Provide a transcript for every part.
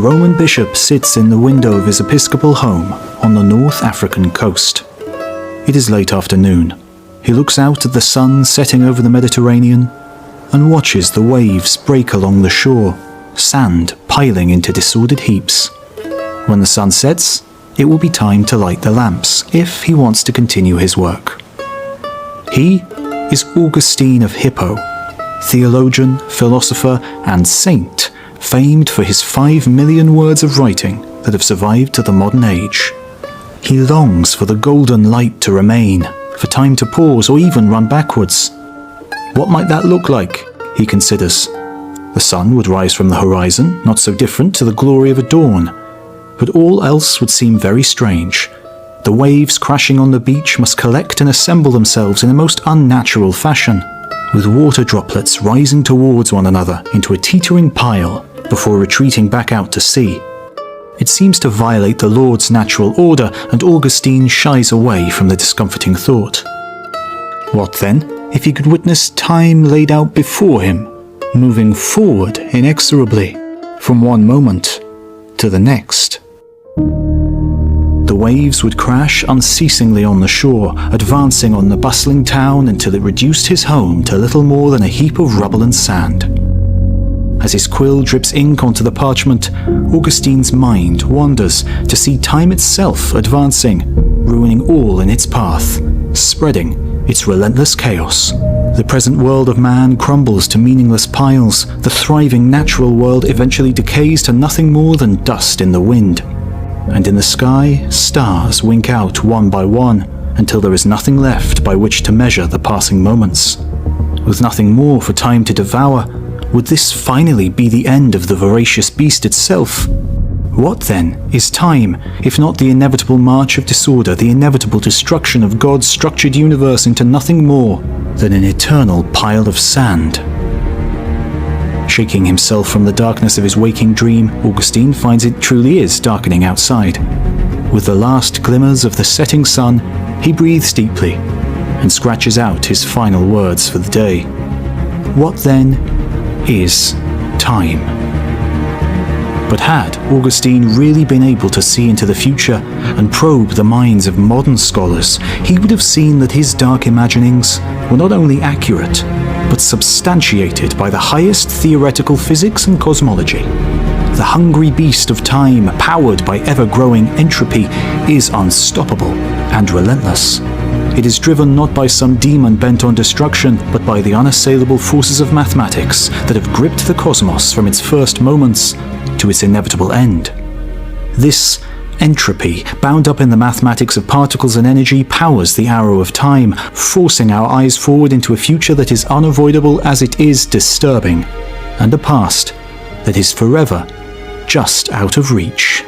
Roman bishop sits in the window of his episcopal home on the North African coast. It is late afternoon. He looks out at the sun setting over the Mediterranean and watches the waves break along the shore, sand piling into disordered heaps. When the sun sets, it will be time to light the lamps if he wants to continue his work. He is Augustine of Hippo, theologian, philosopher, and saint, famed for his 5 million words of writing that have survived to the modern age. He longs for the golden light to remain, for time to pause or even run backwards. What might that look like, he considers. The sun would rise from the horizon, not so different to the glory of a dawn. But all else would seem very strange. The waves crashing on the beach must collect and assemble themselves in a most unnatural fashion, with water droplets rising towards one another into a teetering pile before retreating back out to sea. It seems to violate the Lord's natural order, and Augustine shies away from the discomforting thought. What then, if he could witness time laid out before him, moving forward inexorably, from one moment to the next? The waves would crash unceasingly on the shore, advancing on the bustling town until it reduced his home to little more than a heap of rubble and sand. As his quill drips ink onto the parchment, Augustine's mind wanders to see time itself advancing, ruining all in its path, spreading its relentless chaos. The present world of man crumbles to meaningless piles. The thriving natural world eventually decays to nothing more than dust in the wind. And in the sky, stars wink out one by one, until there is nothing left by which to measure the passing moments. With nothing more for time to devour, would this finally be the end of the voracious beast itself? What then is time, if not the inevitable march of disorder, the inevitable destruction of God's structured universe into nothing more than an eternal pile of sand? Shaking himself from the darkness of his waking dream, Augustine finds it truly is darkening outside. With the last glimmers of the setting sun, he breathes deeply and scratches out his final words for the day. What then is time? But had Augustine really been able to see into the future and probe the minds of modern scholars, he would have seen that his dark imaginings were not only accurate, but substantiated by the highest theoretical physics and cosmology. The hungry beast of time, powered by ever-growing entropy, is unstoppable and relentless. It is driven not by some demon bent on destruction, but by the unassailable forces of mathematics that have gripped the cosmos from its first moments to its inevitable end. This entropy, bound up in the mathematics of particles and energy, powers the arrow of time, forcing our eyes forward into a future that is unavoidable as it is disturbing, and a past that is forever just out of reach.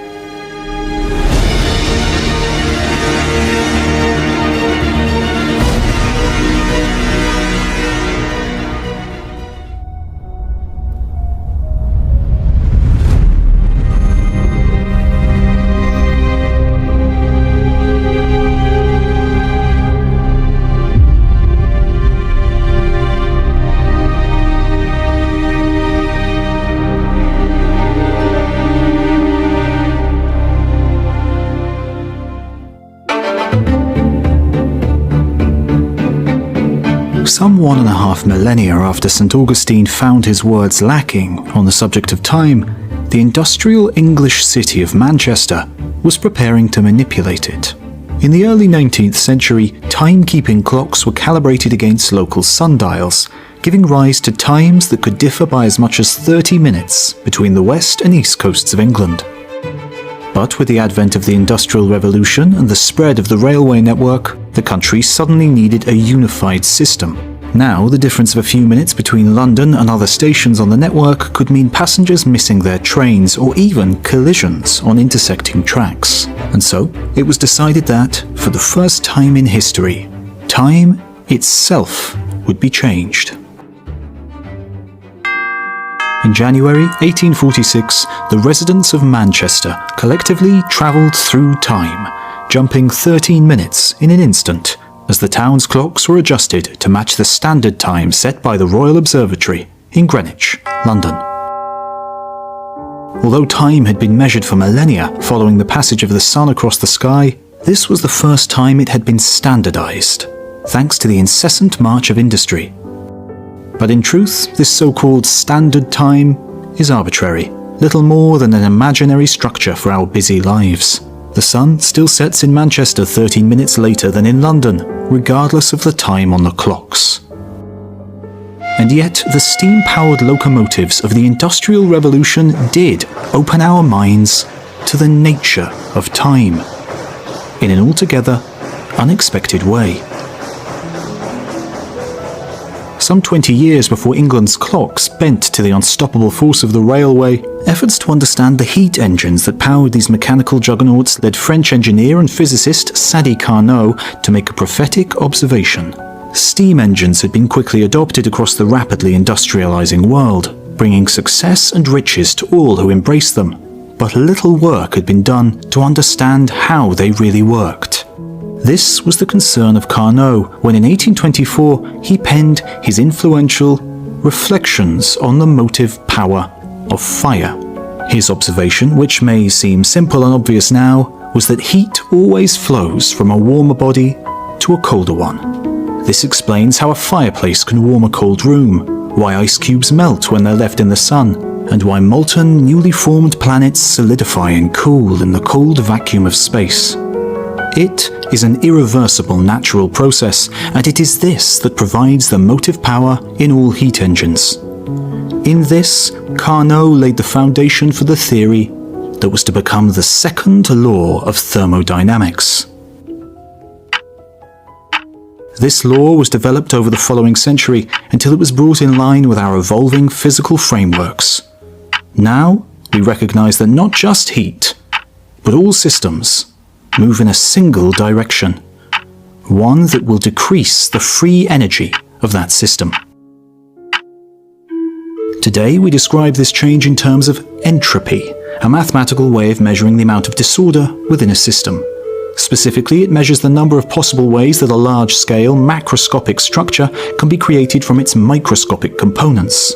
Some 1.5 millennia after St. Augustine found his words lacking on the subject of time, the industrial English city of Manchester was preparing to manipulate it. In the early 19th century, timekeeping clocks were calibrated against local sundials, giving rise to times that could differ by as much as 30 minutes between the west and east coasts of England. But with the advent of the Industrial Revolution and the spread of the railway network, the country suddenly needed a unified system. Now, the difference of a few minutes between London and other stations on the network could mean passengers missing their trains or even collisions on intersecting tracks. And so, it was decided that, for the first time in history, time itself would be changed. In January 1846, the residents of Manchester collectively travelled through time, jumping 13 minutes in an instant as the town's clocks were adjusted to match the standard time set by the Royal Observatory in Greenwich, London. Although time had been measured for millennia following the passage of the sun across the sky, this was the first time it had been standardized, thanks to the incessant march of industry. But in truth, this so-called standard time is arbitrary, little more than an imaginary structure for our busy lives. The sun still sets in Manchester 13 minutes later than in London, regardless of the time on the clocks. And yet, the steam-powered locomotives of the Industrial Revolution did open our minds to the nature of time, in an altogether unexpected way. Some 20 years before England's clocks bent to the unstoppable force of the railway, efforts to understand the heat engines that powered these mechanical juggernauts led French engineer and physicist Sadi Carnot to make a prophetic observation. Steam engines had been quickly adopted across the rapidly industrializing world, bringing success and riches to all who embraced them. But little work had been done to understand how they really worked. This was the concern of Carnot when in 1824 he penned his influential Reflections on the Motive Power of Fire. His observation, which may seem simple and obvious now, was that heat always flows from a warmer body to a colder one. This explains how a fireplace can warm a cold room, why ice cubes melt when they're left in the sun, and why molten, newly formed planets solidify and cool in the cold vacuum of space. It is an irreversible natural process, and it is this that provides the motive power in all heat engines. In this, Carnot laid the foundation for the theory that was to become the second law of thermodynamics. This law was developed over the following century until it was brought in line with our evolving physical frameworks. Now, we recognize that not just heat, but all systems move in a single direction, one that will decrease the free energy of that system. Today, we describe this change in terms of entropy, a mathematical way of measuring the amount of disorder within a system. Specifically, it measures the number of possible ways that a large-scale, macroscopic structure can be created from its microscopic components.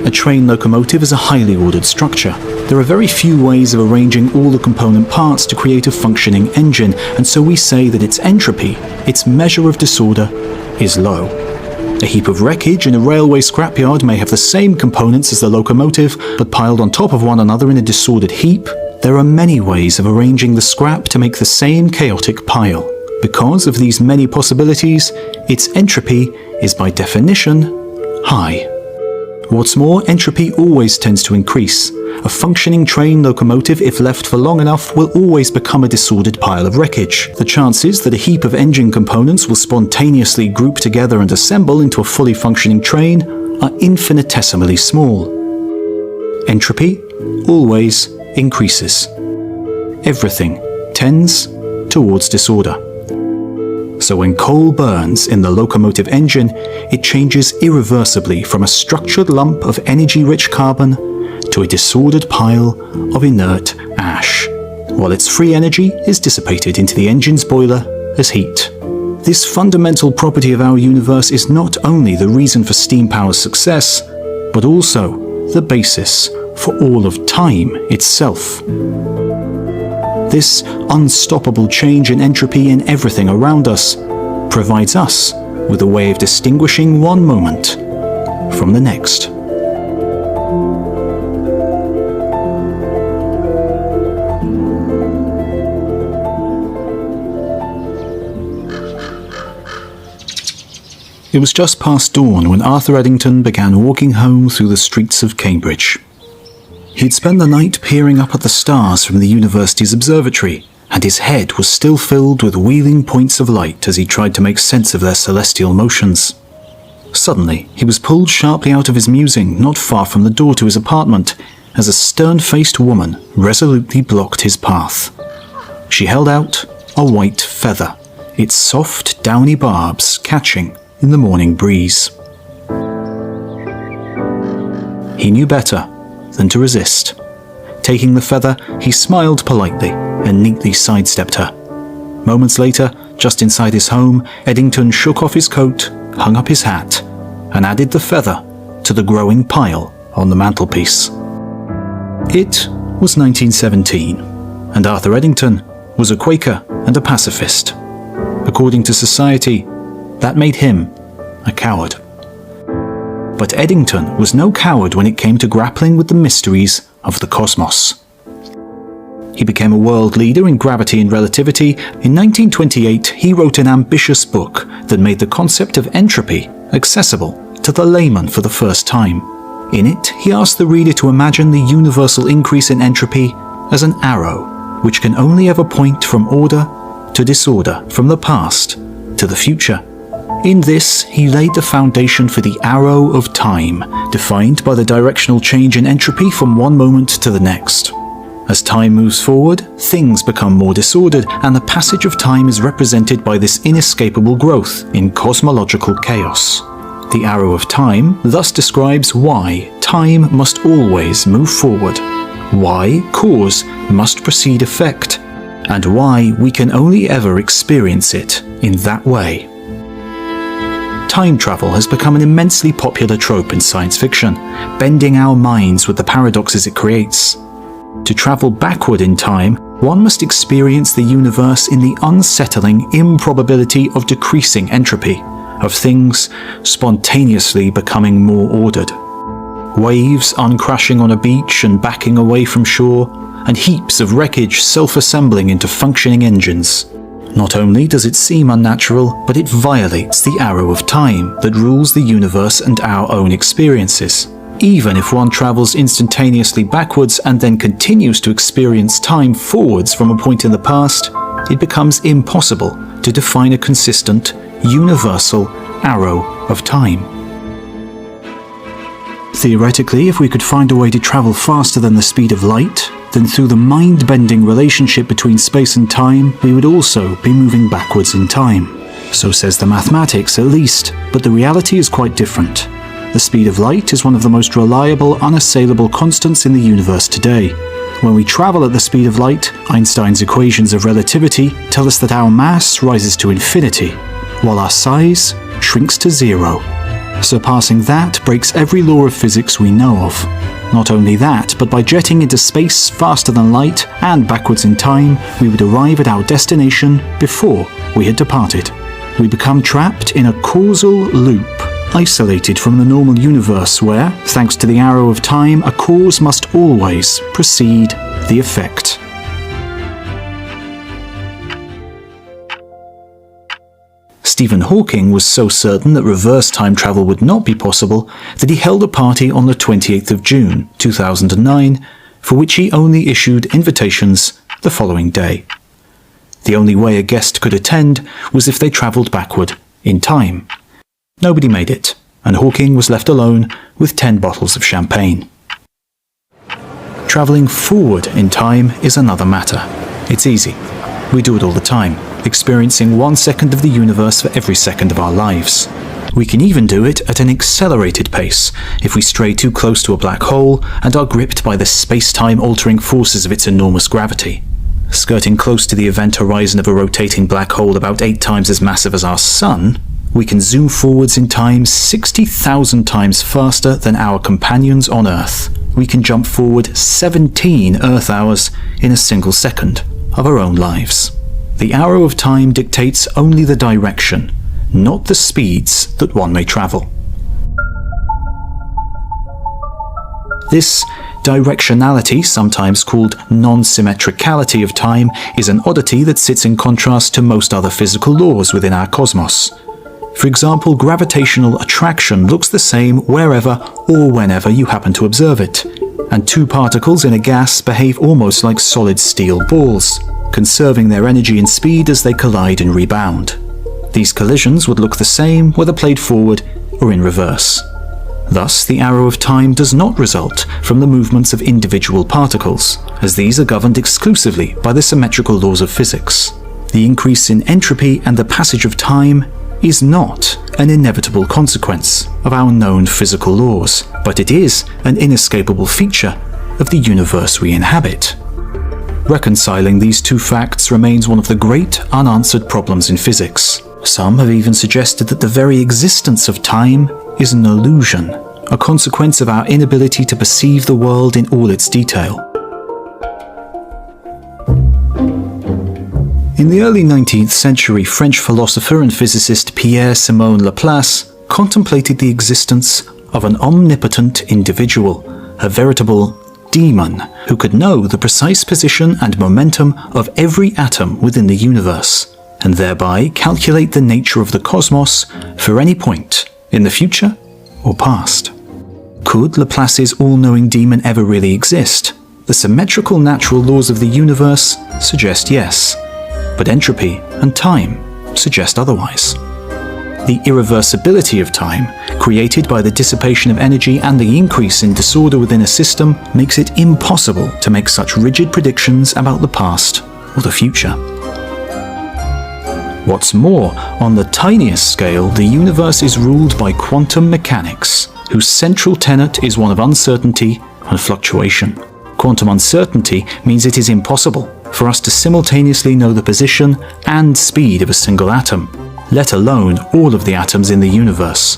A train locomotive is a highly ordered structure. There are very few ways of arranging all the component parts to create a functioning engine, and so we say that its entropy, its measure of disorder, is low. A heap of wreckage in a railway scrapyard may have the same components as the locomotive, but piled on top of one another in a disordered heap. There are many ways of arranging the scrap to make the same chaotic pile. Because of these many possibilities, its entropy is by definition high. What's more, entropy always tends to increase. A functioning train locomotive, if left for long enough, will always become a disordered pile of wreckage. The chances that a heap of engine components will spontaneously group together and assemble into a fully functioning train are infinitesimally small. Entropy always increases. Everything tends towards disorder. So when coal burns in the locomotive engine, it changes irreversibly from a structured lump of energy-rich carbon to a disordered pile of inert ash, while its free energy is dissipated into the engine's boiler as heat. This fundamental property of our universe is not only the reason for steam power's success, but also the basis for all of time itself. This unstoppable change in entropy in everything around us provides us with a way of distinguishing one moment from the next. It was just past dawn when Arthur Eddington began walking home through the streets of Cambridge. He'd spent the night peering up at the stars from the university's observatory, and his head was still filled with wheeling points of light as he tried to make sense of their celestial motions. Suddenly, he was pulled sharply out of his musing not far from the door to his apartment, as a stern-faced woman resolutely blocked his path. She held out a white feather, its soft, downy barbs catching in the morning breeze. He knew better than to resist. Taking the feather, he smiled politely and neatly sidestepped her. Moments later, just inside his home, Eddington shook off his coat, hung up his hat, and added the feather to the growing pile on the mantelpiece. It was 1917, and Arthur Eddington was a Quaker and a pacifist. According to society, that made him a coward. But Eddington was no coward when it came to grappling with the mysteries of the cosmos. He became a world leader in gravity and relativity. In 1928, he wrote an ambitious book that made the concept of entropy accessible to the layman for the first time. In it, he asked the reader to imagine the universal increase in entropy as an arrow, which can only ever point from order to disorder, from the past to the future. In this, he laid the foundation for the arrow of time, defined by the directional change in entropy from one moment to the next. As time moves forward, things become more disordered, and the passage of time is represented by this inescapable growth in cosmological chaos. The arrow of time thus describes why time must always move forward, why cause must precede effect, and why we can only ever experience it in that way. Time travel has become an immensely popular trope in science fiction, bending our minds with the paradoxes it creates. To travel backward in time, one must experience the universe in the unsettling improbability of decreasing entropy, of things spontaneously becoming more ordered. Waves uncrashing on a beach and backing away from shore, and heaps of wreckage self-assembling into functioning engines. Not only does it seem unnatural, but it violates the arrow of time that rules the universe and our own experiences. Even if one travels instantaneously backwards and then continues to experience time forwards from a point in the past, it becomes impossible to define a consistent, universal arrow of time. Theoretically, if we could find a way to travel faster than the speed of light, then through the mind-bending relationship between space and time, we would also be moving backwards in time. So says the mathematics, at least, but the reality is quite different. The speed of light is one of the most reliable, unassailable constants in the universe today. When we travel at the speed of light, Einstein's equations of relativity tell us that our mass rises to infinity, while our size shrinks to zero. Surpassing that breaks every law of physics we know of. Not only that, but by jetting into space faster than light and backwards in time, we would arrive at our destination before we had departed. We become trapped in a causal loop, isolated from the normal universe where, thanks to the arrow of time, a cause must always precede the effect. Stephen Hawking was so certain that reverse time travel would not be possible that he held a party on the 28th of June 2009, for which he only issued invitations the following day. The only way a guest could attend was if they travelled backward in time. Nobody made it, and Hawking was left alone with 10 bottles of champagne. Travelling forward in time is another matter. It's easy. We do it all the time, experiencing 1 second of the universe for every second of our lives. We can even do it at an accelerated pace if we stray too close to a black hole and are gripped by the space-time altering forces of its enormous gravity. Skirting close to the event horizon of a rotating black hole about 8 times as massive as our Sun, we can zoom forwards in time 60,000 times faster than our companions on Earth. We can jump forward 17 Earth hours in a single second of our own lives. The arrow of time dictates only the direction, not the speeds that one may travel. This directionality, sometimes called non-symmetricality of time, is an oddity that sits in contrast to most other physical laws within our cosmos. For example, gravitational attraction looks the same wherever or whenever you happen to observe it, and two particles in a gas behave almost like solid steel balls, conserving their energy and speed as they collide and rebound. These collisions would look the same whether played forward or in reverse. Thus, the arrow of time does not result from the movements of individual particles, as these are governed exclusively by the symmetrical laws of physics. The increase in entropy and the passage of time is not an inevitable consequence of our known physical laws, but it is an inescapable feature of the universe we inhabit. Reconciling these two facts remains one of the great unanswered problems in physics. Some have even suggested that the very existence of time is an illusion, a consequence of our inability to perceive the world in all its detail. In the early 19th century, French philosopher and physicist Pierre-Simon Laplace contemplated the existence of an omnipotent individual, a veritable demon, who could know the precise position and momentum of every atom within the universe, and thereby calculate the nature of the cosmos for any point in the future or past. Could Laplace's all-knowing demon ever really exist? The symmetrical natural laws of the universe suggest yes, but entropy and time suggest otherwise. The irreversibility of time, created by the dissipation of energy and the increase in disorder within a system, makes it impossible to make such rigid predictions about the past or the future. What's more, on the tiniest scale, the universe is ruled by quantum mechanics, whose central tenet is one of uncertainty and fluctuation. Quantum uncertainty means it is impossible for us to simultaneously know the position and speed of a single atom, let alone all of the atoms in the universe.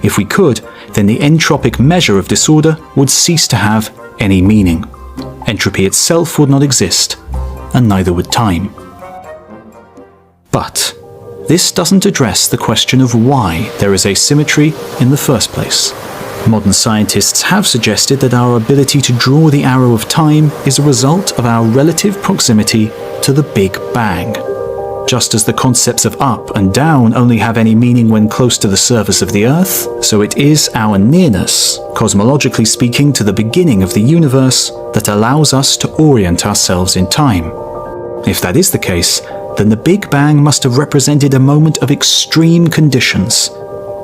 If we could, then the entropic measure of disorder would cease to have any meaning. Entropy itself would not exist, and neither would time. But this doesn't address the question of why there is asymmetry in the first place. Modern scientists have suggested that our ability to draw the arrow of time is a result of our relative proximity to the Big Bang. Just as the concepts of up and down only have any meaning when close to the surface of the Earth, so it is our nearness, cosmologically speaking, to the beginning of the universe that allows us to orient ourselves in time. If that is the case, then the Big Bang must have represented a moment of extreme conditions,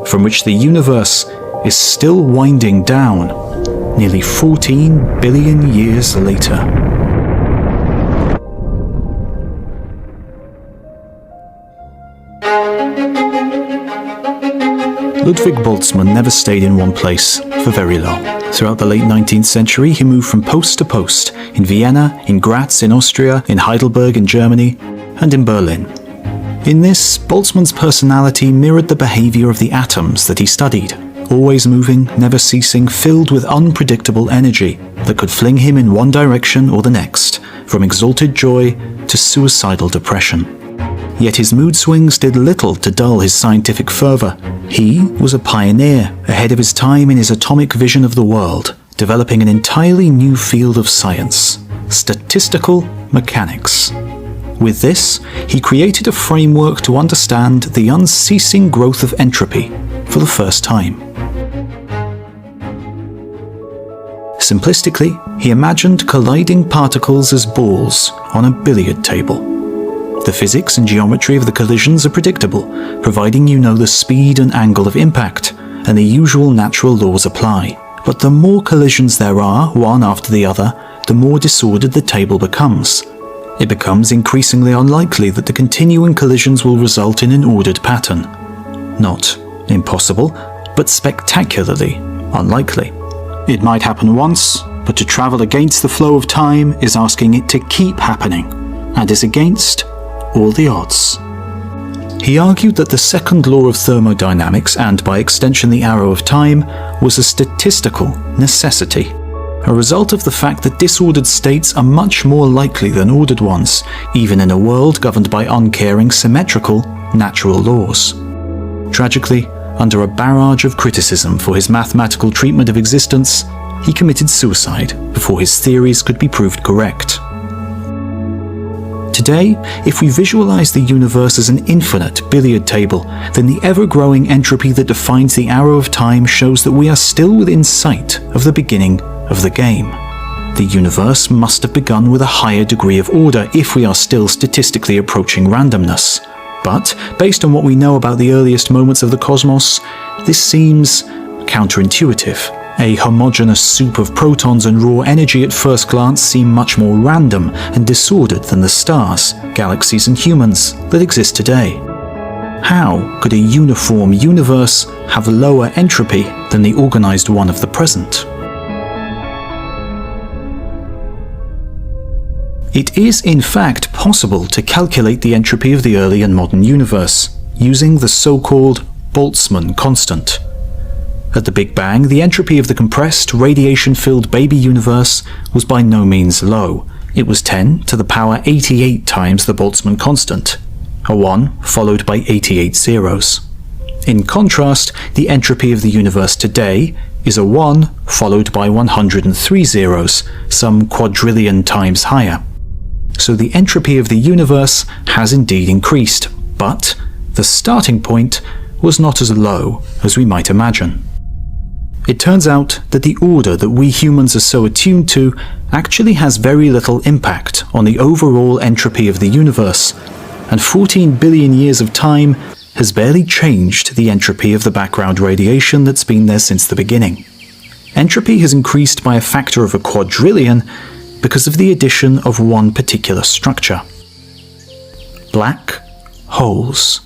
from which the universe is still winding down, nearly 14 billion years later. Ludwig Boltzmann never stayed in one place for very long. Throughout the late 19th century, he moved from post to post, in Vienna, in Graz in Austria, in Heidelberg in Germany, and in Berlin. In this, Boltzmann's personality mirrored the behavior of the atoms that he studied, always moving, never ceasing, filled with unpredictable energy that could fling him in one direction or the next, from exalted joy to suicidal depression. Yet his mood swings did little to dull his scientific fervor. He was a pioneer, ahead of his time in his atomic vision of the world, developing an entirely new field of science: statistical mechanics. With this, he created a framework to understand the unceasing growth of entropy for the first time. Simplistically, he imagined colliding particles as balls on a billiard table. The physics and geometry of the collisions are predictable, providing you know the speed and angle of impact, and the usual natural laws apply. But the more collisions there are, one after the other, the more disordered the table becomes. It becomes increasingly unlikely that the continuing collisions will result in an ordered pattern. Not impossible, but spectacularly unlikely. It might happen once, but to travel against the flow of time is asking it to keep happening, and is against all the odds. He argued that the second law of thermodynamics, and by extension the arrow of time, was a statistical necessity, a result of the fact that disordered states are much more likely than ordered ones, even in a world governed by uncaring, symmetrical, natural laws. Tragically, under a barrage of criticism for his mathematical treatment of existence, he committed suicide before his theories could be proved correct. Today, if we visualize the universe as an infinite billiard table, then the ever-growing entropy that defines the arrow of time shows that we are still within sight of the beginning of the game. The universe must have begun with a higher degree of order if we are still statistically approaching randomness. But, based on what we know about the earliest moments of the cosmos, this seems counterintuitive. A homogeneous soup of protons and raw energy at first glance seem much more random and disordered than the stars, galaxies and humans that exist today. How could a uniform universe have lower entropy than the organized one of the present? It is in fact possible to calculate the entropy of the early and modern universe using the so-called Boltzmann constant. At the Big Bang, the entropy of the compressed, radiation-filled baby universe was by no means low. It was 10 to the power 88 times the Boltzmann constant, a 1 followed by 88 zeros. In contrast, the entropy of the universe today is a 1 followed by 103 zeros, some quadrillion times higher. So the entropy of the universe has indeed increased, but the starting point was not as low as we might imagine. It turns out that the order that we humans are so attuned to actually has very little impact on the overall entropy of the universe, and 14 billion years of time has barely changed the entropy of the background radiation that's been there since the beginning. Entropy has increased by a factor of a quadrillion because of the addition of one particular structure: black holes.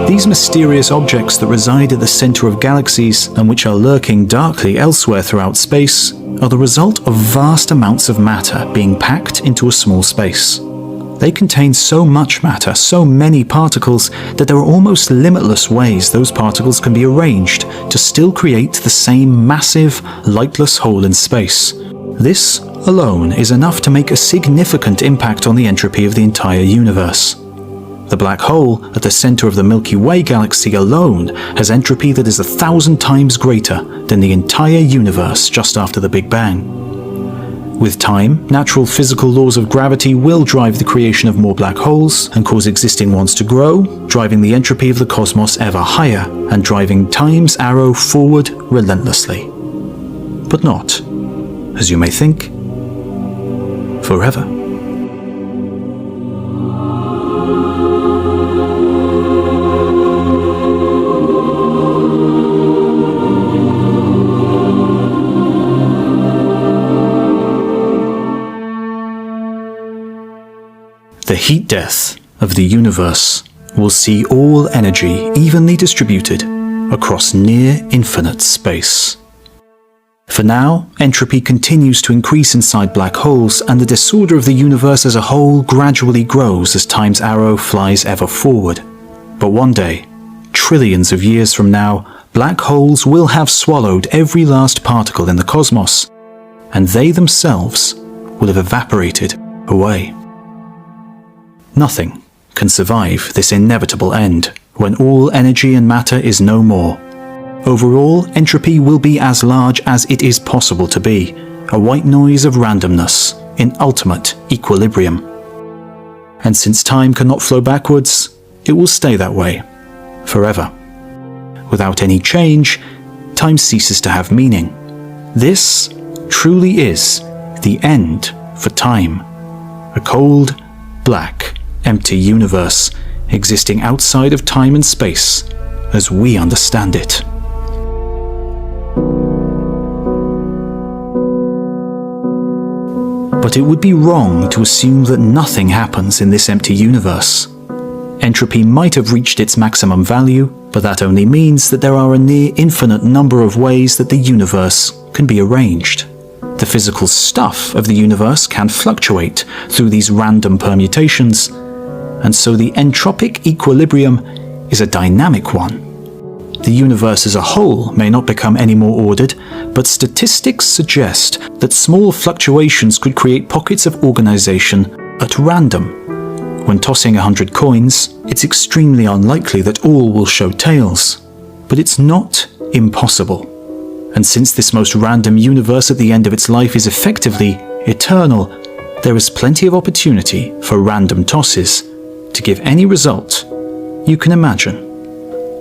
These mysterious objects that reside at the center of galaxies and which are lurking darkly elsewhere throughout space are the result of vast amounts of matter being packed into a small space. They contain so much matter, so many particles, that there are almost limitless ways those particles can be arranged to still create the same massive, lightless hole in space. This alone is enough to make a significant impact on the entropy of the entire universe. The black hole at the center of the Milky Way galaxy alone has entropy that is 1,000 times greater than the entire universe just after the Big Bang. With time, natural physical laws of gravity will drive the creation of more black holes and cause existing ones to grow, driving the entropy of the cosmos ever higher and driving time's arrow forward relentlessly. But not, as you may think, forever. The heat death of the universe will see all energy evenly distributed across near infinite space. For now, entropy continues to increase inside black holes, and the disorder of the universe as a whole gradually grows as time's arrow flies ever forward. But one day, trillions of years from now, black holes will have swallowed every last particle in the cosmos, and they themselves will have evaporated away. Nothing can survive this inevitable end when all energy and matter is no more. Overall, entropy will be as large as it is possible to be, a white noise of randomness in ultimate equilibrium. And since time cannot flow backwards, it will stay that way, forever. Without any change, time ceases to have meaning. This truly is the end for time, a cold, black, empty universe existing outside of time and space as we understand it. But it would be wrong to assume that nothing happens in this empty universe. Entropy might have reached its maximum value, but that only means that there are a near infinite number of ways that the universe can be arranged. The physical stuff of the universe can fluctuate through these random permutations, and so the entropic equilibrium is a dynamic one. The universe as a whole may not become any more ordered, but statistics suggest that small fluctuations could create pockets of organization at random. When tossing 100 coins, it's extremely unlikely that all will show tails, but it's not impossible. And since this most random universe at the end of its life is effectively eternal, there is plenty of opportunity for random tosses to give any result you can imagine.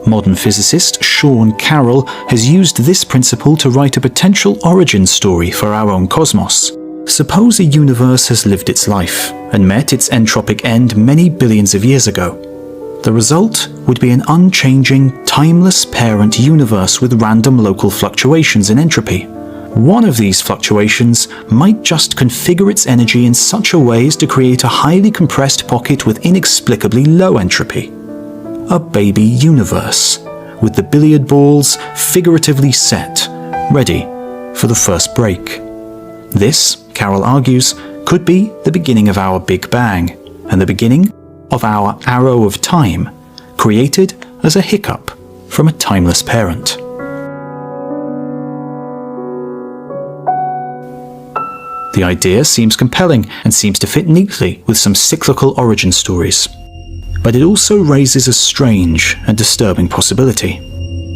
Modern physicist Sean Carroll has used this principle to write a potential origin story for our own cosmos. Suppose a universe has lived its life and met its entropic end many billions of years ago. The result would be an unchanging, timeless parent universe with random local fluctuations in entropy. One of these fluctuations might just configure its energy in such a way as to create a highly compressed pocket with inexplicably low entropy. A baby universe, with the billiard balls figuratively set, ready for the first break. This, Carroll argues, could be the beginning of our Big Bang, and the beginning of our arrow of time, created as a hiccup from a timeless parent. The idea seems compelling and seems to fit neatly with some cyclical origin stories. But it also raises a strange and disturbing possibility.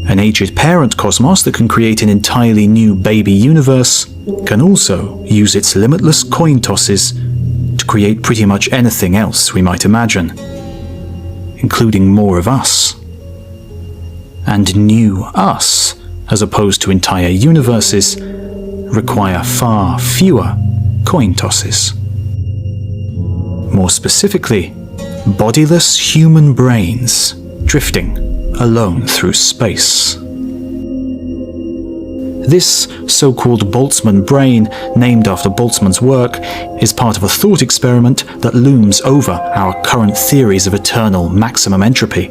An aged parent cosmos that can create an entirely new baby universe can also use its limitless coin tosses to create pretty much anything else we might imagine, including more of us. And new us, as opposed to entire universes, require far fewer coin tosses. More specifically, bodiless human brains drifting alone through space. This so-called Boltzmann brain, named after Boltzmann's work, is part of a thought experiment that looms over our current theories of eternal maximum entropy.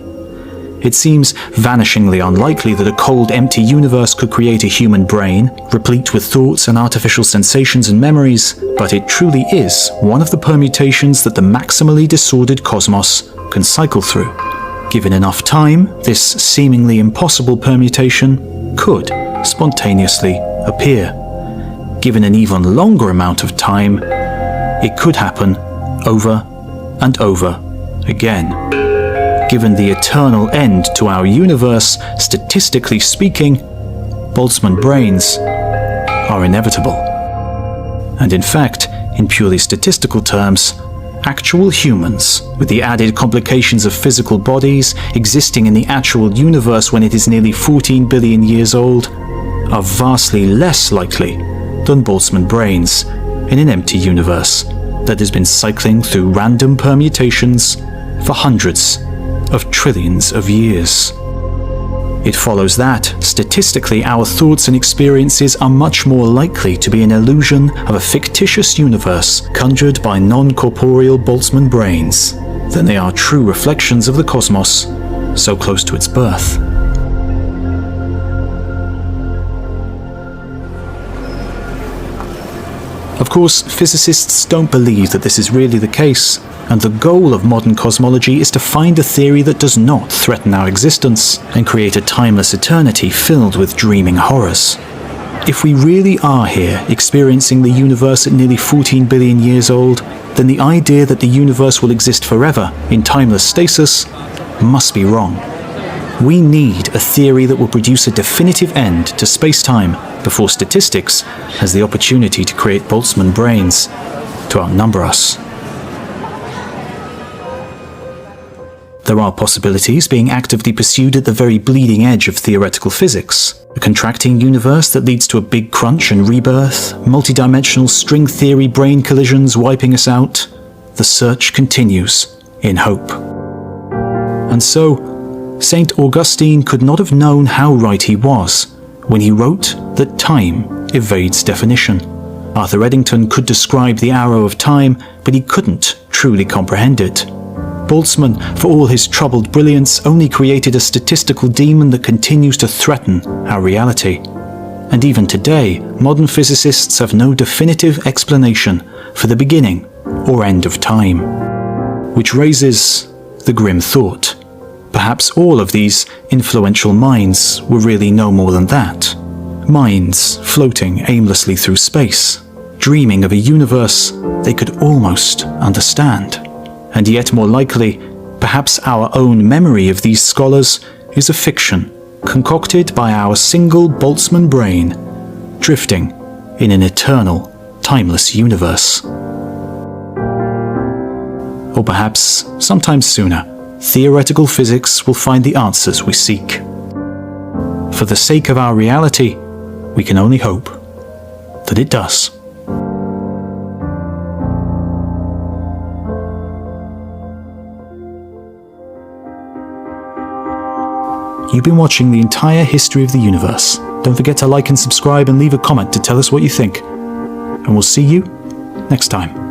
It seems vanishingly unlikely that a cold, empty universe could create a human brain, replete with thoughts and artificial sensations and memories, but it truly is one of the permutations that the maximally disordered cosmos can cycle through. Given enough time, this seemingly impossible permutation could spontaneously appear. Given an even longer amount of time, it could happen over and over again. Given the eternal end to our universe, statistically speaking, Boltzmann brains are inevitable. And in fact, in purely statistical terms, actual humans, with the added complications of physical bodies existing in the actual universe when it is nearly 14 billion years old, are vastly less likely than Boltzmann brains in an empty universe that has been cycling through random permutations for hundreds of trillions of years. It follows that, statistically, our thoughts and experiences are much more likely to be an illusion of a fictitious universe conjured by non-corporeal Boltzmann brains than they are true reflections of the cosmos so close to its birth. Of course, physicists don't believe that this is really the case, and the goal of modern cosmology is to find a theory that does not threaten our existence and create a timeless eternity filled with dreaming horrors. If we really are here experiencing the universe at nearly 14 billion years old, then the idea that the universe will exist forever in timeless stasis must be wrong. We need a theory that will produce a definitive end to space-time before statistics has the opportunity to create Boltzmann brains to outnumber us. There are possibilities being actively pursued at the very bleeding edge of theoretical physics. A contracting universe that leads to a big crunch and rebirth, multidimensional string theory brain collisions wiping us out. The search continues in hope. And so, St. Augustine could not have known how right he was when he wrote that time evades definition. Arthur Eddington could describe the arrow of time, but he couldn't truly comprehend it. Boltzmann, for all his troubled brilliance, only created a statistical demon that continues to threaten our reality. And even today, modern physicists have no definitive explanation for the beginning or end of time. Which raises the grim thought. Perhaps all of these influential minds were really no more than that. Minds floating aimlessly through space, dreaming of a universe they could almost understand. And yet more likely, perhaps our own memory of these scholars is a fiction concocted by our single Boltzmann brain, drifting in an eternal, timeless universe. Or perhaps, sometime sooner, theoretical physics will find the answers we seek. For the sake of our reality, we can only hope that it does. You've been watching the entire history of the universe. Don't forget to like and subscribe and leave a comment to tell us what you think. And we'll see you next time.